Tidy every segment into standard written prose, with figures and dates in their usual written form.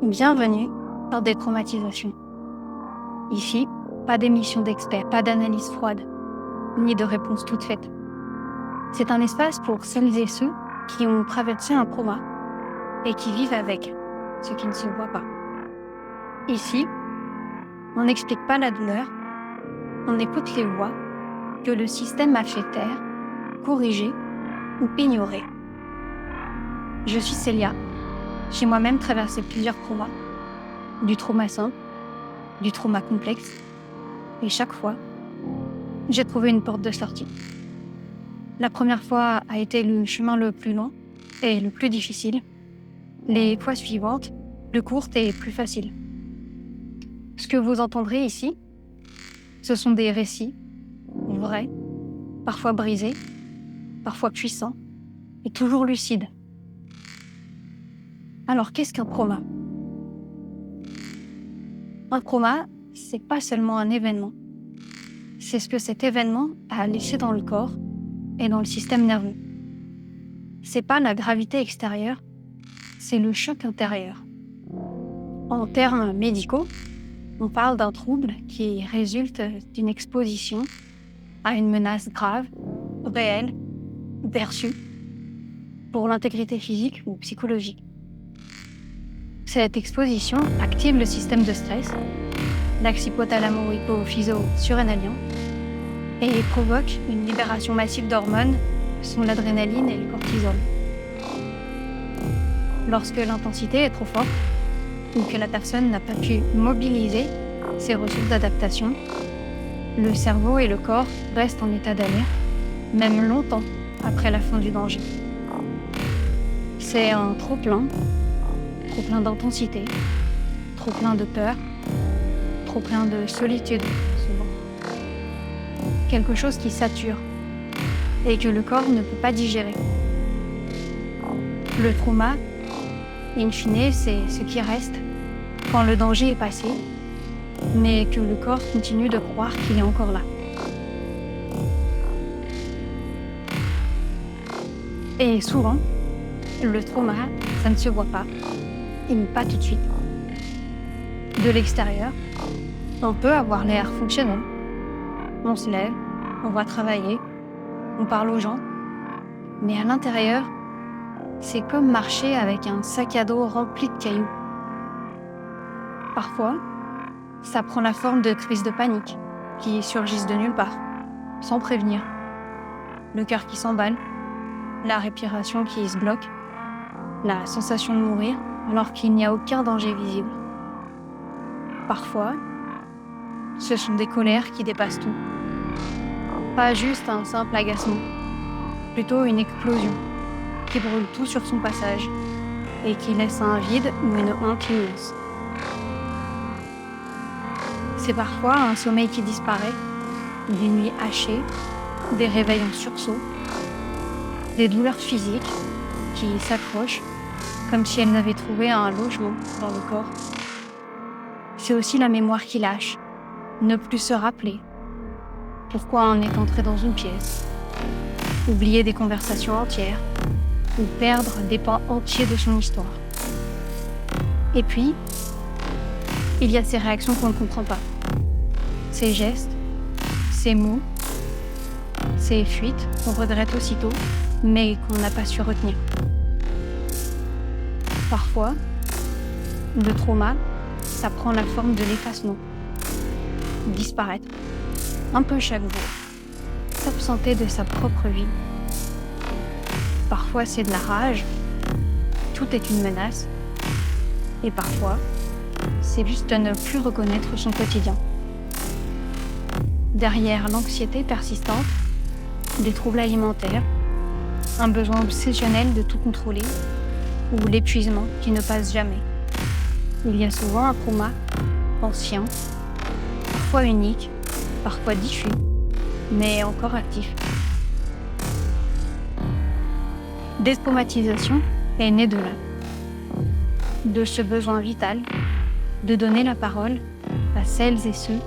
Bienvenue dans Détraumatisation. Ici, pas d'émission d'experts, pas d'analyse froide, ni de réponse toute faite. C'est un espace pour celles et ceux qui ont traversé un trauma et qui vivent avec ce qui ne se voit pas. Ici, on n'explique pas la douleur, on écoute les voix que le système a fait taire, corriger ou ignorer. Je suis Célia. J'ai moi-même traversé plusieurs traumas, du trauma simple, du trauma complexe, et chaque fois, j'ai trouvé une porte de sortie. La première fois a été le chemin le plus long et le plus difficile. Les fois suivantes, plus courtes et plus faciles. Ce que vous entendrez ici, ce sont des récits, vrais, parfois brisés, parfois puissants, et toujours lucides. Alors, qu'est-ce qu'un trauma ? Un trauma, c'est pas seulement un événement. C'est ce que cet événement a laissé dans le corps et dans le système nerveux. C'est pas la gravité extérieure, c'est le choc intérieur. En termes médicaux, on parle d'un trouble qui résulte d'une exposition à une menace grave, réelle, perçue, pour l'intégrité physique ou psychologique. Cette exposition active le système de stress, l'axe hypothalamo-hypophyso-surrénalien, et provoque une libération massive d'hormones, sont l'adrénaline et le cortisol. Lorsque l'intensité est trop forte, ou que la personne n'a pas pu mobiliser ses ressources d'adaptation, le cerveau et le corps restent en état d'alerte, même longtemps après la fin du danger. C'est un trop-plein d'intensité, trop plein de peur, trop plein de solitude, souvent. Quelque chose qui sature et que le corps ne peut pas digérer. Le trauma, in fine, c'est ce qui reste quand le danger est passé, mais que le corps continue de croire qu'il est encore là. Et souvent, le trauma, ça ne se voit pas. Et pas tout de suite. De l'extérieur, on peut avoir l'air fonctionnel. On se lève, on va travailler, on parle aux gens. Mais à l'intérieur, c'est comme marcher avec un sac à dos rempli de cailloux. Parfois, ça prend la forme de crises de panique qui surgissent de nulle part, sans prévenir. Le cœur qui s'emballe, la respiration qui se bloque, la sensation de mourir, alors qu'il n'y a aucun danger visible. Parfois, ce sont des colères qui dépassent tout. Pas juste un simple agacement, plutôt une explosion qui brûle tout sur son passage et qui laisse un vide ou une honte immense. C'est parfois un sommeil qui disparaît, des nuits hachées, des réveils en sursaut, des douleurs physiques qui s'accrochent comme si elles avaient trouvé un logement dans le corps. C'est aussi la mémoire qui lâche, ne plus se rappeler pourquoi on est entré dans une pièce, oublier des conversations entières ou perdre des pans entiers de son histoire. Et puis, il y a ces réactions qu'on ne comprend pas, ces gestes, ces mots, ces fuites qu'on regrette aussitôt, mais qu'on n'a pas su retenir. Parfois, le trauma, ça prend la forme de l'effacement. Disparaître, un peu chaque jour, s'absenter de sa propre vie. Parfois, c'est de la rage, tout est une menace. Et parfois, c'est juste de ne plus reconnaître son quotidien. Derrière l'anxiété persistante, des troubles alimentaires, un besoin obsessionnel de tout contrôler, ou l'épuisement qui ne passe jamais. Il y a souvent un trauma ancien, parfois unique, parfois diffus, mais encore actif. Détraumatisation est née de là, de ce besoin vital de donner la parole à celles et ceux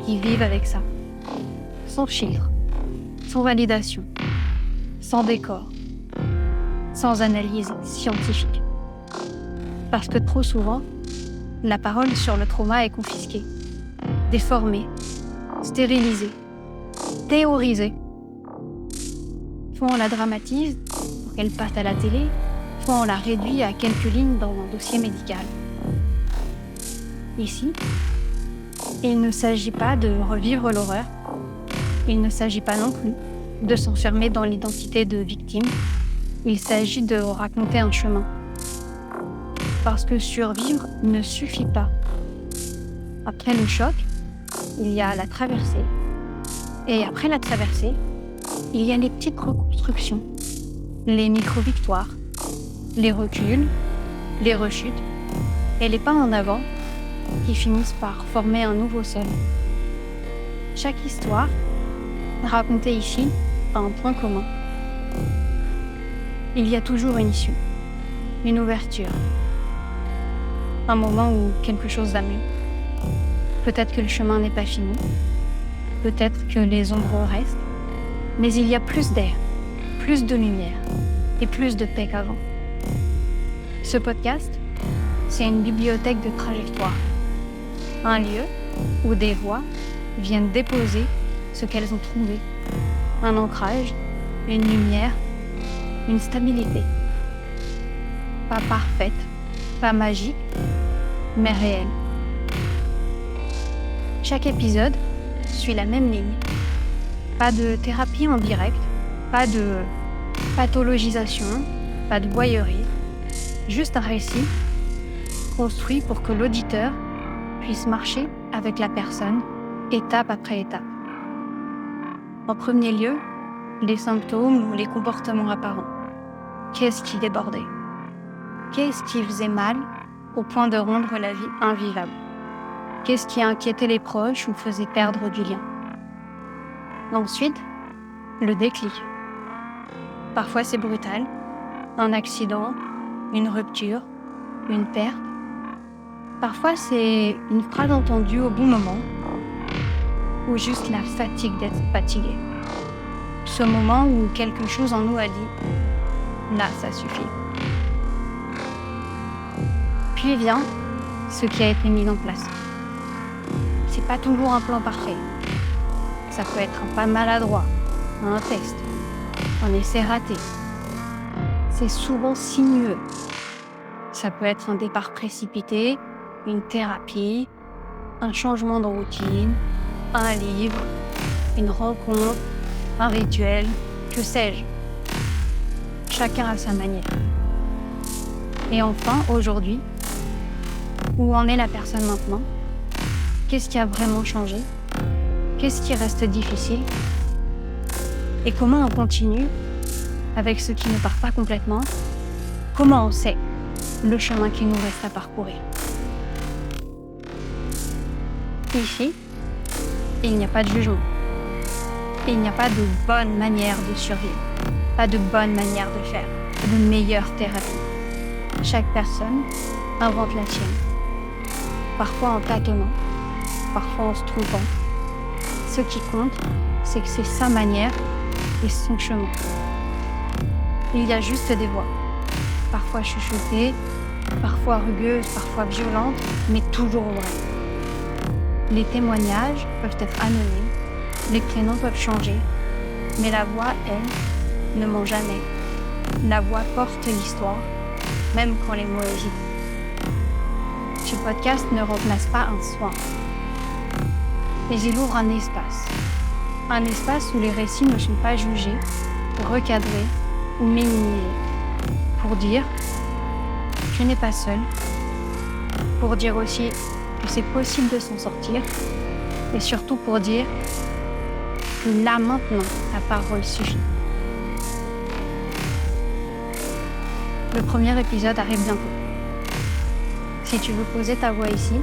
qui vivent avec ça, sans filtre, sans validation, sans décor, sans analyse scientifique. Parce que trop souvent, La parole sur le trauma est confisquée, déformée, stérilisée, théorisée. Soit on la dramatise pour qu'elle passe à la télé, soit on la réduit à quelques lignes dans un dossier médical. Ici, il ne s'agit pas de revivre l'horreur. Il ne s'agit pas non plus de s'enfermer dans l'identité de victime. Il s'agit de raconter un chemin. Parce que survivre ne suffit pas. Après le choc, il y a la traversée. Et après la traversée, il y a les petites reconstructions, les micro-victoires, les reculs, les rechutes et les pas en avant qui finissent par former un nouveau sol. Chaque histoire, racontée ici, a un point commun. Il y a toujours une issue, une ouverture, un moment où quelque chose va mieux. Peut-être que le chemin n'est pas fini, peut-être que les ombres restent, mais il y a plus d'air, plus de lumière et plus de paix qu'avant. Ce podcast, c'est une bibliothèque de trajectoires, un lieu où des voix viennent déposer ce qu'elles ont trouvé, un ancrage, une lumière, une stabilité. Pas parfaite, pas magique, mais réelle. Chaque épisode suit la même ligne. Pas de thérapie en direct, pas de pathologisation, pas de voyeurie, juste un récit construit pour que l'auditeur puisse marcher avec la personne, étape après étape. En premier lieu, les symptômes ou les comportements apparents. Qu'est-ce qui débordait? Qu'est-ce qui faisait mal au point de rendre la vie invivable? Qu'est-ce qui inquiétait les proches ou faisait perdre du lien? Ensuite, le déclic. Parfois c'est brutal, un accident, une rupture, une perte. Parfois c'est une phrase entendue au bon moment ou juste la fatigue d'être fatigué. Ce moment où quelque chose en nous a dit « là, ça suffit ». Puis vient ce qui a été mis en place. C'est pas toujours un plan parfait. Ça peut être un pas maladroit, un test, un essai raté. C'est souvent sinueux. Ça peut être un départ précipité, une thérapie, un changement de routine, un livre, une rencontre, un rituel, que sais-je. Chacun à sa manière. Et enfin, aujourd'hui, où en est la personne maintenant? Qu'est-ce qui a vraiment changé? Qu'est-ce qui reste difficile? Et comment on continue avec ce qui ne part pas complètement? Comment on sait le chemin qu'il nous reste à parcourir? Ici, il n'y a pas de jugement. Il n'y a pas de bonne manière de survivre, pas de bonne manière de faire, de meilleure thérapie. Chaque personne invente la sienne. Parfois en tâtonnant, parfois en se trompant. Ce qui compte, c'est que c'est sa manière et son chemin. Il y a juste des voix, parfois chuchotées, parfois rugueuses, parfois violentes, mais toujours vraies. Les témoignages peuvent être anonymes, les prénoms peuvent changer, mais la voix, elle, ne ment jamais. La voix porte l'histoire, même quand les mots hésitent. Ce podcast ne remplace pas un soin, mais il ouvre un espace où les récits ne sont pas jugés, recadrés ou minimisés, pour dire « tu n'es pas seul », pour dire aussi que c'est possible de s'en sortir, et surtout pour dire que là maintenant, ta parole suffit. Le premier épisode arrive bientôt. Si tu veux poser ta voix ici,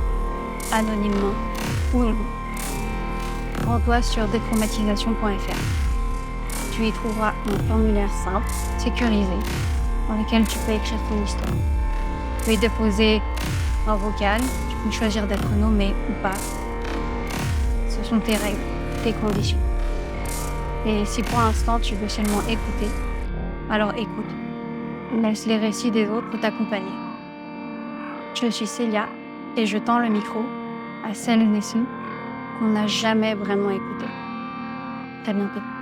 anonymement ou non, rends-toi sur détraumatisation.fr. Tu y trouveras un formulaire simple, sécurisé, dans lequel tu peux écrire ton histoire. Tu peux y déposer un vocal, tu peux choisir d'être nommé ou pas. Ce sont tes règles, tes conditions. Et si pour l'instant tu veux seulement écouter, alors écoute. Laisse les récits des autres t'accompagner. Je suis Célia et je tends le micro à celles et ceux qu'on n'a jamais vraiment écoutés. À bientôt.